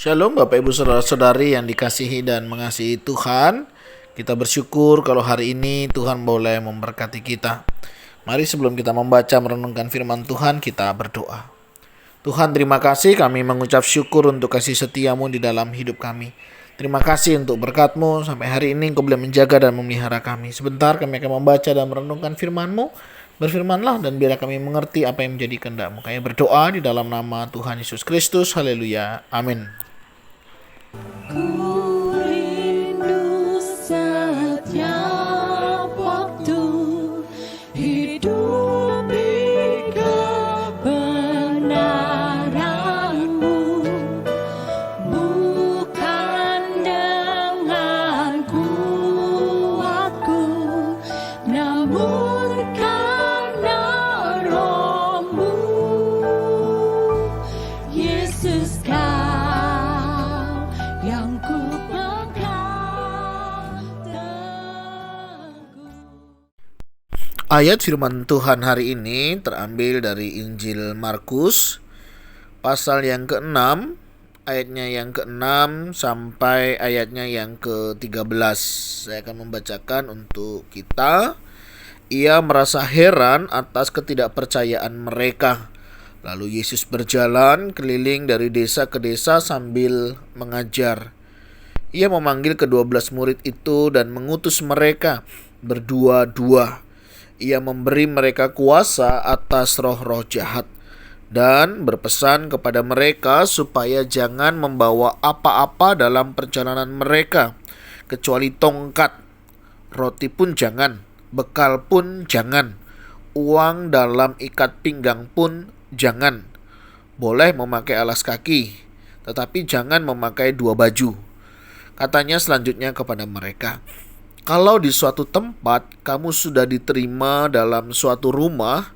Shalom Bapak Ibu Saudara-saudari yang dikasihi dan mengasihi Tuhan. Kita bersyukur kalau hari ini Tuhan boleh memberkati kita. Mari sebelum kita membaca merenungkan firman Tuhan, kita berdoa. Tuhan, terima kasih, kami mengucap syukur untuk kasih setiamu di dalam hidup kami. Terima kasih untuk berkat-Mu, sampai hari ini Engkau boleh menjaga dan memelihara kami. Sebentar kami akan membaca dan merenungkan firman-Mu. Berfirmanlah dan biarlah kami mengerti apa yang menjadi kehendak-Mu. Kami berdoa di dalam nama Tuhan Yesus Kristus. Haleluya. Amin. Ku rindu setiap waktu hidup di kebenaran-Mu, bukan dengan kuatku, namun karena Roh-Mu. Yesus, yang ku pegang teguh. Ayat firman Tuhan hari ini terambil dari Injil Markus pasal yang ke-6, ayatnya yang ke-6 sampai ayatnya yang ke-13. Saya akan membacakan untuk kita. Ia merasa heran atas ketidakpercayaan mereka. Lalu Yesus berjalan keliling dari desa ke desa sambil mengajar. Ia memanggil ke-12 murid itu dan mengutus mereka berdua-dua. Ia memberi mereka kuasa atas roh-roh jahat dan berpesan kepada mereka supaya jangan membawa apa-apa dalam perjalanan mereka, kecuali tongkat, roti pun jangan, bekal pun jangan, uang dalam ikat pinggang pun jangan. Boleh memakai alas kaki, tetapi jangan memakai dua baju. Katanya selanjutnya kepada mereka, kalau di suatu tempat kamu sudah diterima dalam suatu rumah,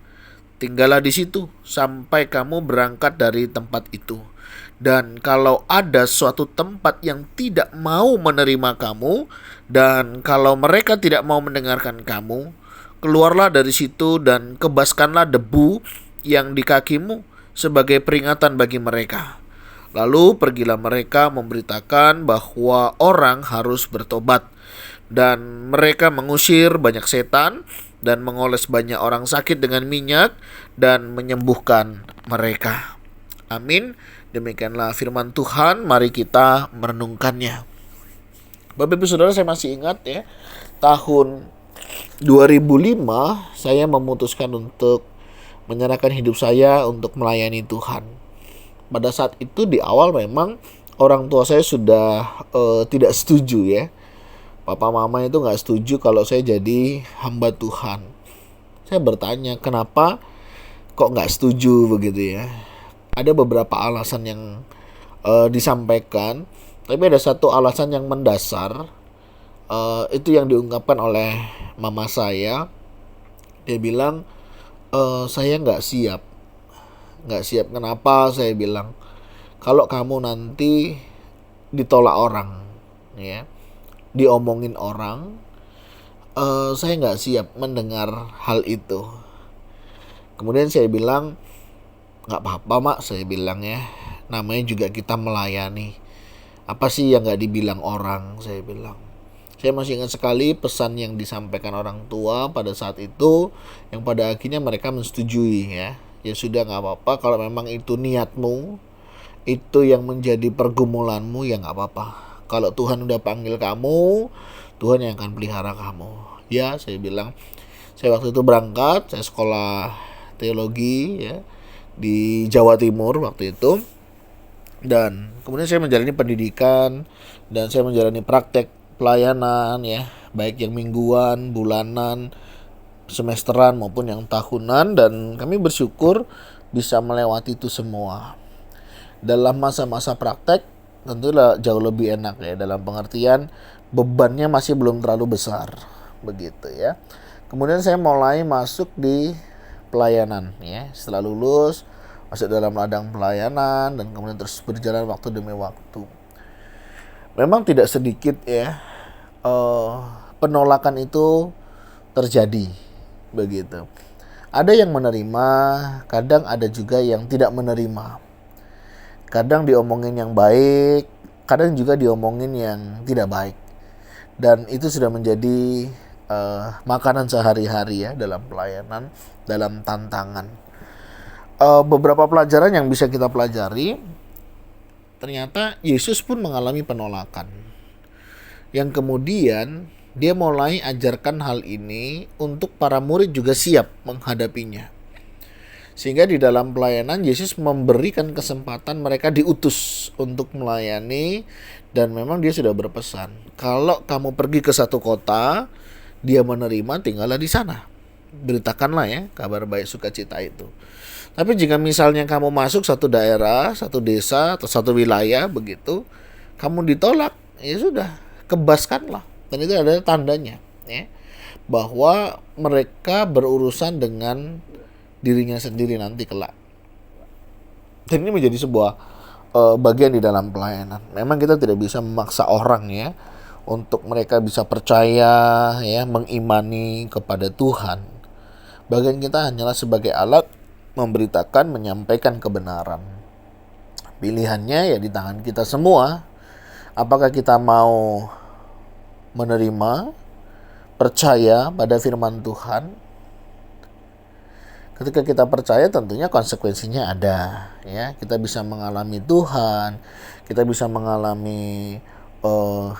tinggallah di situ sampai kamu berangkat dari tempat itu. Dan kalau ada suatu tempat yang tidak mau menerima kamu, dan kalau mereka tidak mau mendengarkan kamu, keluarlah dari situ dan kebaskanlah debu yang di kakimu sebagai peringatan bagi mereka. Lalu pergilah mereka memberitakan bahwa orang harus bertobat. Dan mereka mengusir banyak setan dan mengoles banyak orang sakit dengan minyak dan menyembuhkan mereka. Amin. Demikianlah firman Tuhan. Mari kita merenungkannya. Bapak Ibu Saudara, saya masih ingat ya, tahun 2005 saya memutuskan untuk menyerahkan hidup saya untuk melayani Tuhan. Pada saat itu di awal memang orang tua saya sudah tidak setuju ya. Papa mama itu gak setuju kalau saya jadi hamba Tuhan. Saya bertanya kenapa kok gak setuju begitu ya. Ada beberapa alasan yang disampaikan, tapi ada satu alasan yang mendasar. Itu yang diungkapkan oleh mama saya. Dia bilang, saya nggak siap. Kenapa? Saya bilang, kalau kamu nanti ditolak orang, ya, diomongin orang, saya nggak siap mendengar hal itu. Kemudian saya bilang, nggak apa-apa mak, saya bilang ya, namanya juga kita melayani. Apa sih yang nggak dibilang orang? Saya bilang. Saya masih ingat sekali pesan yang disampaikan orang tua pada saat itu, yang pada akhirnya mereka menyetujui ya. Ya sudah, gak apa-apa, kalau memang itu niatmu, itu yang menjadi pergumulanmu, ya gak apa-apa. Kalau Tuhan udah panggil kamu, Tuhan yang akan pelihara kamu. Ya, saya bilang. Saya waktu itu berangkat, saya sekolah teologi ya di Jawa Timur waktu itu. Dan kemudian saya menjalani pendidikan dan saya menjalani praktek pelayanan ya, baik yang mingguan, bulanan, semesteran maupun yang tahunan, dan kami bersyukur bisa melewati itu semua. Dalam masa-masa praktek tentulah jauh lebih enak ya, dalam pengertian bebannya masih belum terlalu besar begitu ya. Kemudian saya mulai masuk di pelayanan ya, setelah lulus masuk dalam ladang pelayanan dan kemudian terus berjalan waktu demi waktu. Memang tidak sedikit ya penolakan itu terjadi begitu. Ada yang menerima, kadang ada juga yang tidak menerima. Kadang diomongin yang baik, kadang juga diomongin yang tidak baik. Dan itu sudah menjadi makanan sehari-hari ya dalam pelayanan, dalam tantangan. Beberapa pelajaran yang bisa kita pelajari, ternyata Yesus pun mengalami penolakan. Yang kemudian dia mulai ajarkan hal ini untuk para murid juga siap menghadapinya. Sehingga di dalam pelayanan Yesus memberikan kesempatan mereka diutus untuk melayani. Dan memang dia sudah berpesan, kalau kamu pergi ke satu kota, dia menerima, tinggallah di sana. Beritakanlah ya kabar baik sukacita itu. Tapi jika misalnya kamu masuk satu daerah, satu desa, atau satu wilayah begitu, kamu ditolak, ya sudah, kebaskanlah. Dan itu ada tandanya ya, bahwa mereka berurusan dengan dirinya sendiri nanti kelak. Dan ini menjadi sebuah bagian di dalam pelayanan. Memang kita tidak bisa memaksa orang ya untuk mereka bisa percaya ya, mengimani kepada Tuhan. Bagian kita hanyalah sebagai alat memberitakan, menyampaikan kebenaran. Pilihannya ya di tangan kita semua. Apakah kita mau menerima, percaya pada firman Tuhan? Ketika kita percaya tentunya konsekuensinya ada ya. Kita bisa mengalami Tuhan, kita bisa mengalami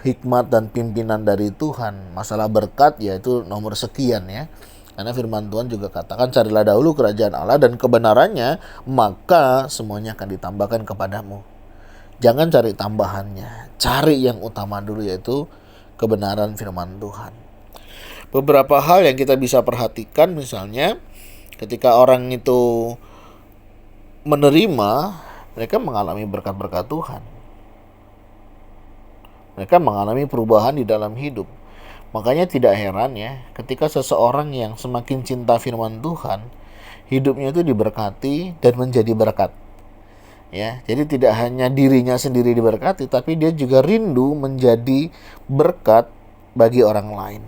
hikmat dan pimpinan dari Tuhan. Masalah berkat yaitu nomor sekian ya. Karena firman Tuhan juga katakan, carilah dahulu kerajaan Allah dan kebenarannya, maka semuanya akan ditambahkan kepadamu. Jangan cari tambahannya, cari yang utama dulu yaitu kebenaran firman Tuhan. Beberapa hal yang kita bisa perhatikan, misalnya ketika orang itu menerima, mereka mengalami berkat-berkat Tuhan. Mereka mengalami perubahan di dalam hidup. Makanya tidak heran ya, ketika seseorang yang semakin cinta firman Tuhan, hidupnya itu diberkati dan menjadi berkat. Ya, jadi tidak hanya dirinya sendiri diberkati, tapi dia juga rindu menjadi berkat bagi orang lain.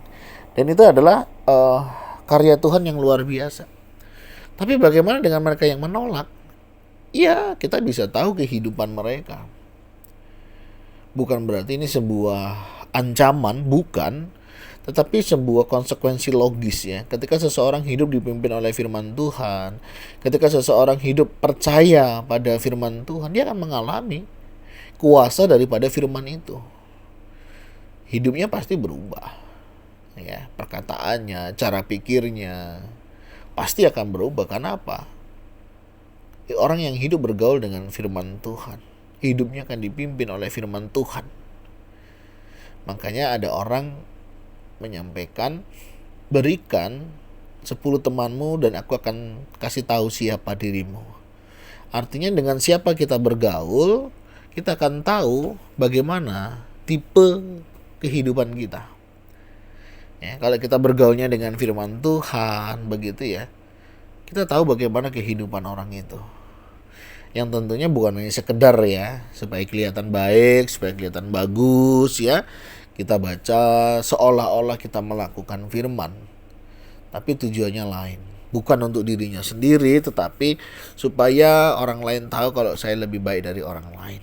Dan itu adalah karya Tuhan yang luar biasa. Tapi bagaimana dengan mereka yang menolak? Ya, kita bisa tahu kehidupan mereka. Bukan berarti ini sebuah ancaman, bukan. Tetapi sebuah konsekuensi logis ya. Ketika seseorang hidup dipimpin oleh firman Tuhan, ketika seseorang hidup percaya pada firman Tuhan, dia akan mengalami kuasa daripada firman itu. Hidupnya pasti berubah. Ya, perkataannya, cara pikirnya pasti akan berubah. Karena apa? Orang yang hidup bergaul dengan firman Tuhan, hidupnya akan dipimpin oleh firman Tuhan. Makanya ada orang menyampaikan, berikan 10 temanmu dan aku akan kasih tahu siapa dirimu. Artinya dengan siapa kita bergaul, kita akan tahu bagaimana tipe kehidupan kita. Ya, kalau kita bergaulnya dengan firman Tuhan begitu ya, kita tahu bagaimana kehidupan orang itu. Yang tentunya bukan hanya sekedar ya supaya kelihatan baik, supaya kelihatan bagus ya, kita baca seolah-olah kita melakukan firman, tapi tujuannya lain. Bukan untuk dirinya sendiri, tetapi supaya orang lain tahu kalau saya lebih baik dari orang lain.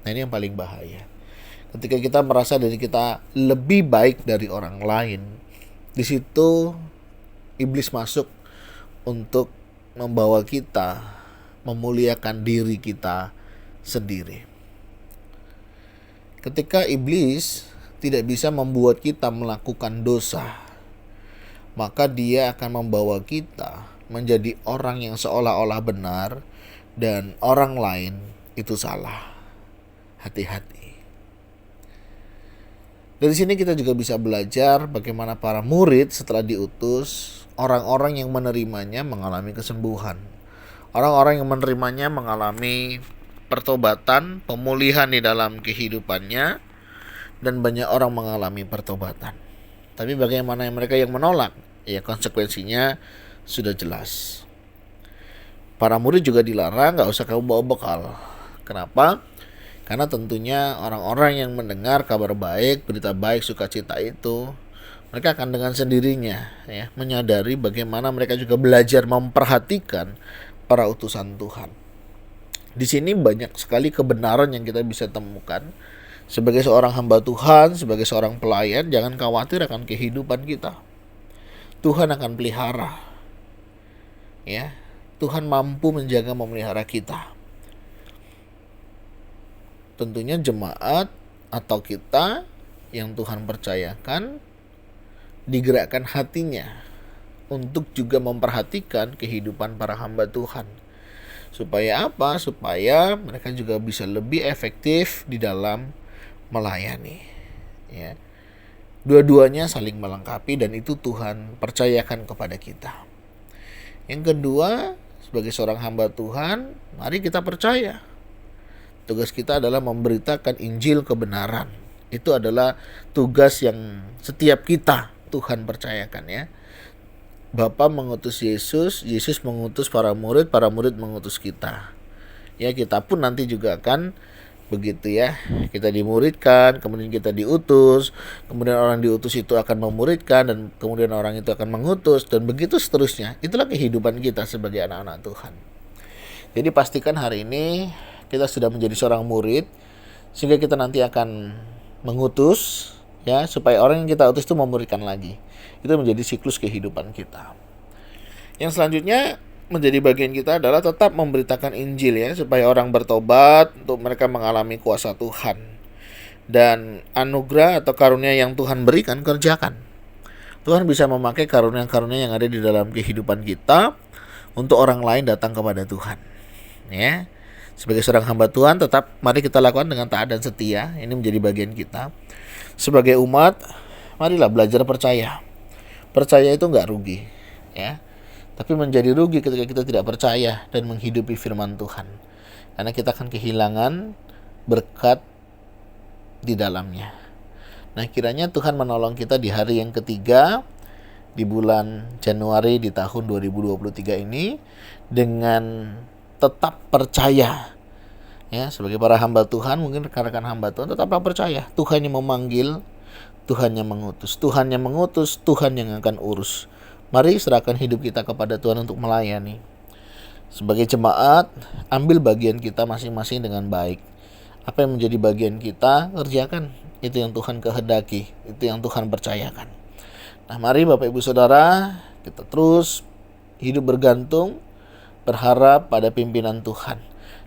Nah, ini yang paling bahaya. Ketika kita merasa diri kita lebih baik dari orang lain, di situ iblis masuk untuk membawa kita memuliakan diri kita sendiri. Ketika iblis tidak bisa membuat kita melakukan dosa, maka dia akan membawa kita menjadi orang yang seolah-olah benar dan orang lain itu salah. Hati-hati. Dari sini kita juga bisa belajar bagaimana para murid setelah diutus, orang-orang yang menerimanya mengalami kesembuhan. Orang-orang yang menerimanya mengalami pertobatan, pemulihan di dalam kehidupannya, dan banyak orang mengalami pertobatan. Tapi bagaimana mereka yang menolak? Ya, konsekuensinya sudah jelas. Para murid juga dilarang gak usah kamu bawa bekal. Kenapa? Karena tentunya orang-orang yang mendengar kabar baik, berita baik, sukacita itu, mereka akan dengan sendirinya ya menyadari bagaimana mereka juga belajar memperhatikan para utusan Tuhan. Di sini banyak sekali kebenaran yang kita bisa temukan. Sebagai seorang hamba Tuhan, sebagai seorang pelayan, jangan khawatir akan kehidupan kita. Tuhan akan pelihara. Ya, Tuhan mampu menjaga memelihara kita. Tentunya jemaat atau kita yang Tuhan percayakan digerakkan hatinya untuk juga memperhatikan kehidupan para hamba Tuhan. Supaya apa? Supaya mereka juga bisa lebih efektif di dalam melayani. Ya. Dua-duanya saling melengkapi dan itu Tuhan percayakan kepada kita. Yang kedua, sebagai seorang hamba Tuhan, mari kita percaya. Tugas kita adalah memberitakan Injil kebenaran. Itu adalah tugas yang setiap kita Tuhan percayakan ya. Bapa mengutus Yesus, Yesus mengutus para murid mengutus kita. Ya, kita pun nanti juga akan begitu ya. Kita dimuridkan, kemudian kita diutus, kemudian orang diutus itu akan memuridkan dan kemudian orang itu akan mengutus dan begitu seterusnya. Itulah kehidupan kita sebagai anak-anak Tuhan. Jadi pastikan hari ini kita sudah menjadi seorang murid sehingga kita nanti akan mengutus ya, supaya orang yang kita utus itu memuridkan lagi. Itu menjadi siklus kehidupan kita. Yang selanjutnya menjadi bagian kita adalah tetap memberitakan Injil ya, supaya orang bertobat, untuk mereka mengalami kuasa Tuhan. Dan anugerah atau karunia yang Tuhan berikan, kerjakan. Tuhan bisa memakai karunia-karunia yang ada di dalam kehidupan kita untuk orang lain datang kepada Tuhan. Ya. Sebagai seorang hamba Tuhan, tetap mari kita lakukan dengan taat dan setia. Ini menjadi bagian kita. Sebagai umat, marilah belajar percaya. Percaya itu enggak rugi, ya. Tapi menjadi rugi ketika kita tidak percaya dan menghidupi firman Tuhan. Karena kita akan kehilangan berkat di dalamnya. Nah, kiranya Tuhan menolong kita di hari yang ketiga di bulan Januari di tahun 2023 ini dengan tetap percaya. Ya, sebagai para hamba Tuhan, mungkin rekan-rekan hamba Tuhan tetaplah percaya. Tuhan yang memanggil, Tuhan yang mengutus. Tuhan yang mengutus, Tuhan yang akan urus. Mari serahkan hidup kita kepada Tuhan untuk melayani. Sebagai jemaat, ambil bagian kita masing-masing dengan baik. Apa yang menjadi bagian kita, kerjakan. Itu yang Tuhan kehendaki, itu yang Tuhan percayakan. Nah, mari Bapak Ibu Saudara, kita terus hidup bergantung, berharap pada pimpinan Tuhan.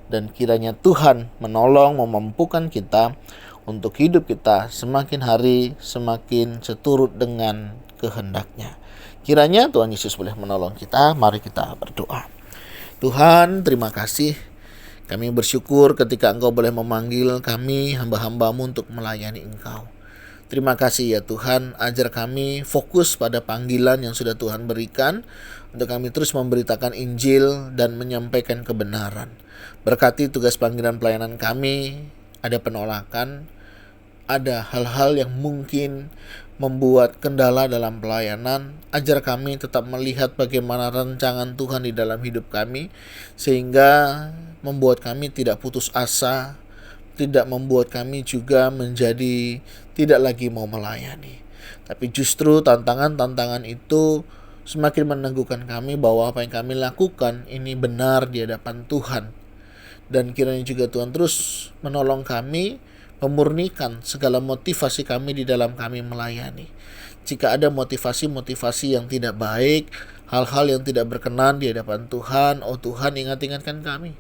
Dan kiranya Tuhan menolong, memampukan kita untuk hidup kita semakin hari semakin seturut dengan kehendak-Nya. Kiranya Tuhan Yesus boleh menolong kita. Mari kita berdoa. Tuhan, terima kasih. Kami bersyukur ketika Engkau boleh memanggil kami, hamba-hamba-Mu, untuk melayani Engkau. Terima kasih ya Tuhan, ajar kami fokus pada panggilan yang sudah Tuhan berikan, untuk kami terus memberitakan Injil dan menyampaikan kebenaran. Berkati tugas panggilan pelayanan kami, ada penolakan, ada hal-hal yang mungkin membuat kendala dalam pelayanan. Ajar kami tetap melihat bagaimana rancangan Tuhan di dalam hidup kami, sehingga membuat kami tidak putus asa, tidak membuat kami juga menjadi tidak lagi mau melayani. Tapi justru tantangan-tantangan itu semakin meneguhkan kami bahwa apa yang kami lakukan ini benar di hadapan Tuhan. Dan kiranya juga Tuhan terus menolong kami, memurnikan segala motivasi kami di dalam kami melayani. Jika ada motivasi-motivasi yang tidak baik, hal-hal yang tidak berkenan di hadapan Tuhan, oh Tuhan ingatkan kami.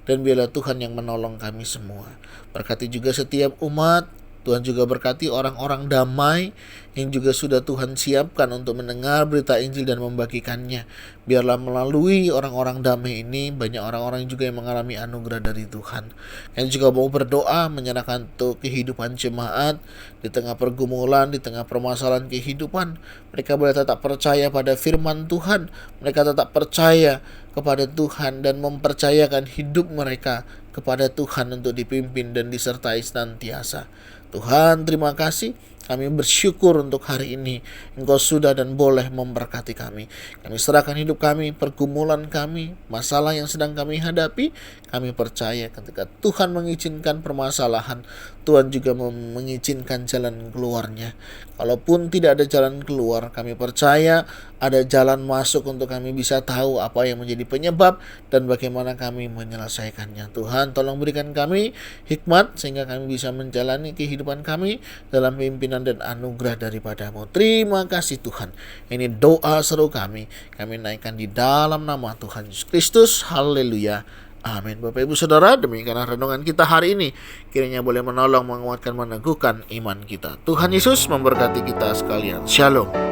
Dan biarlah Tuhan yang menolong kami semua. Berkati juga setiap umat. Tuhan juga berkati orang-orang damai yang juga sudah Tuhan siapkan untuk mendengar berita Injil dan membagikannya. Biarlah melalui orang-orang damai ini banyak orang-orang juga yang mengalami anugerah dari Tuhan. Yang juga mau berdoa menyerahkan untuk kehidupan jemaat di tengah pergumulan, di tengah permasalahan kehidupan. Mereka boleh tetap percaya pada firman Tuhan. Mereka tetap percaya kepada Tuhan dan mempercayakan hidup mereka kepada Tuhan untuk dipimpin dan disertai senantiasa. Tuhan, terima kasih. Kami bersyukur untuk hari ini Engkau sudah dan boleh memberkati kami. Kami serahkan hidup kami, pergumulan kami, masalah yang sedang kami hadapi. Kami percaya ketika Tuhan mengizinkan permasalahan, Tuhan juga mengizinkan jalan keluarnya. Kalaupun tidak ada jalan keluar, kami percaya ada jalan masuk untuk kami bisa tahu apa yang menjadi penyebab dan bagaimana kami menyelesaikannya. Tuhan, tolong berikan kami hikmat sehingga kami bisa menjalani kehidupan kami dalam pimpinan dan anugerah daripada-Mu. Terima kasih Tuhan. Ini doa seru kami naikkan di dalam nama Tuhan Yesus Kristus. Haleluya. Amin. Bapak Ibu Saudara, demikianlah renungan kita hari ini. Kiranya boleh menolong, menguatkan, meneguhkan iman kita. Tuhan Yesus memberkati kita sekalian. Shalom.